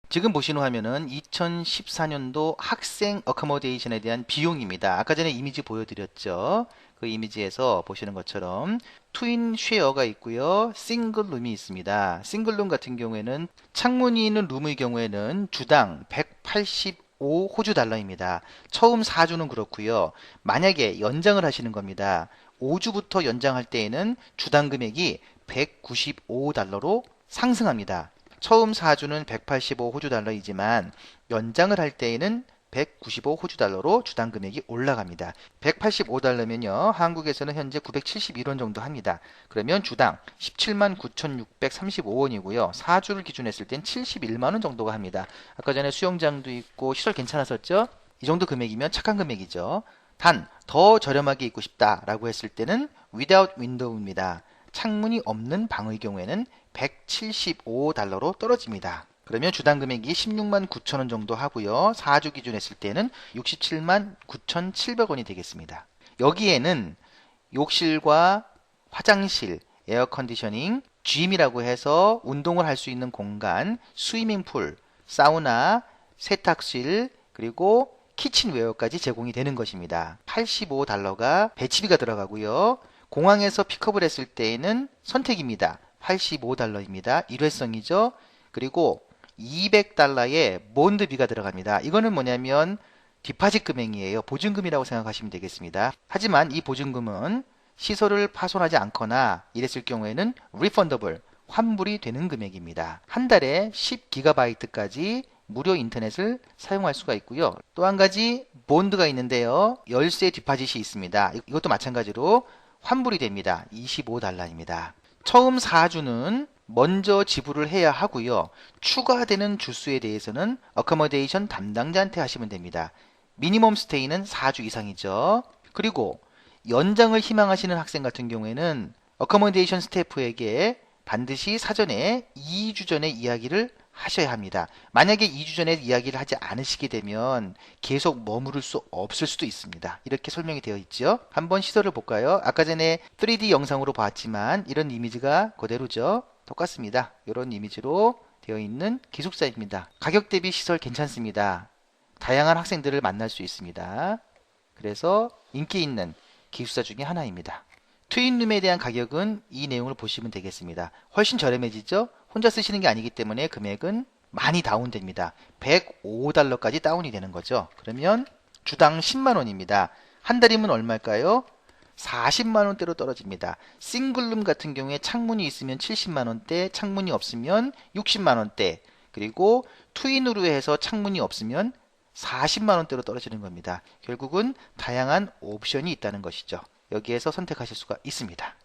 지금 보시는 화면은 2014년도 학생 어커모데이션에 대한 비용입니다. 아까 전에 이미지 보여드렸죠. 그 이미지에서 보시는 것처럼 트윈 쉐어가 있고요. 싱글 룸이 있습니다. 싱글 룸 같은 경우에는 창문이 있는 룸의 경우에는 주당 185 호주 달러입니다. 처음 4주는 그렇고요. 만약에 연장을 하시는 겁니다. 5주부터 연장할 때에는 주당 금액이 195 달러로 상승합니다. 처음 4주는 185 호주 달러이지만 연장을 할 때에는 195 호주 달러로 주당 금액이 올라갑니다. 185 달러면요. 한국에서는 현재 971원 정도 합니다. 그러면 주당 17만 9,635원이고요. 4주를 기준했을 땐 71만 원 정도가 합니다. 아까 전에 수영장도 있고 시설 괜찮았었죠? 이 정도 금액이면 착한 금액이죠. 단, 더 저렴하게 입고 싶다라고 했을 때는 without window입니다. 창문이 없는 방의 경우에는 175달러로 떨어집니다. 그러면 주당 금액이 16만 9천 원 정도 하고요. 4주 기준 했을 때는 67만 9,700원이 되겠습니다. 여기에는 욕실과 화장실, 에어컨디셔닝, gym이라고 해서 운동을 할 수 있는 공간, 스위밍풀, 사우나, 세탁실, 그리고 키친웨어까지 제공이 되는 것입니다. 85달러가 배치비가 들어가고요. 공항에서 픽업을 했을 때에는 선택입니다. 85달러입니다. 일회성이죠. 그리고 200달러의 몬드비가 들어갑니다. 이거는 뭐냐면 디파짓 금액이에요. 보증금이라고 생각하시면 되겠습니다. 하지만 이 보증금은 시설을 파손하지 않거나 이랬을 경우에는 refundable, 환불이 되는 금액입니다. 한 달에 10GB까지 무료 인터넷을 사용할 수가 있고요. 또 한 가지 본드가 있는데요. 열쇠 디파짓이 있습니다. 이것도 마찬가지로 환불이 됩니다. 25달러입니다. 처음 4주는 먼저 지불을 해야 하고요. 추가되는 주수에 대해서는 어커머데이션 담당자한테 하시면 됩니다. 미니멈 스테이는 4주 이상이죠. 그리고 연장을 희망하시는 학생 같은 경우에는 어커머데이션 스태프에게 반드시 사전에 2주 전에 이야기를 하셔야 합니다. 만약에 2주 전에 이야기를 하지 않으시게 되면 계속 머무를 수 없을 수도 있습니다. 이렇게 설명이 되어 있죠. 한번 시설을 볼까요? 아까 전에 3D 영상으로 봤지만 이런 이미지가 그대로죠. 똑같습니다. 이런 이미지로 되어 있는 기숙사입니다. 가격 대비 시설 괜찮습니다. 다양한 학생들을 만날 수 있습니다. 그래서 인기 있는 기숙사 중에 하나입니다. 트윈룸에 대한 가격은 이 내용을 보시면 되겠습니다. 훨씬 저렴해지죠? 혼자 쓰시는 게 아니기 때문에 금액은 많이 다운됩니다. 105달러까지 다운이 되는 거죠. 그러면 주당 10만원입니다. 한 달이면 얼마일까요? 40만원대로 떨어집니다. 싱글룸 같은 경우에 창문이 있으면 70만원대, 창문이 없으면 60만원대, 그리고 트윈으로 해서 창문이 없으면 40만원대로 떨어지는 겁니다. 결국은 다양한 옵션이 있다는 것이죠. 여기에서 선택하실 수가 있습니다.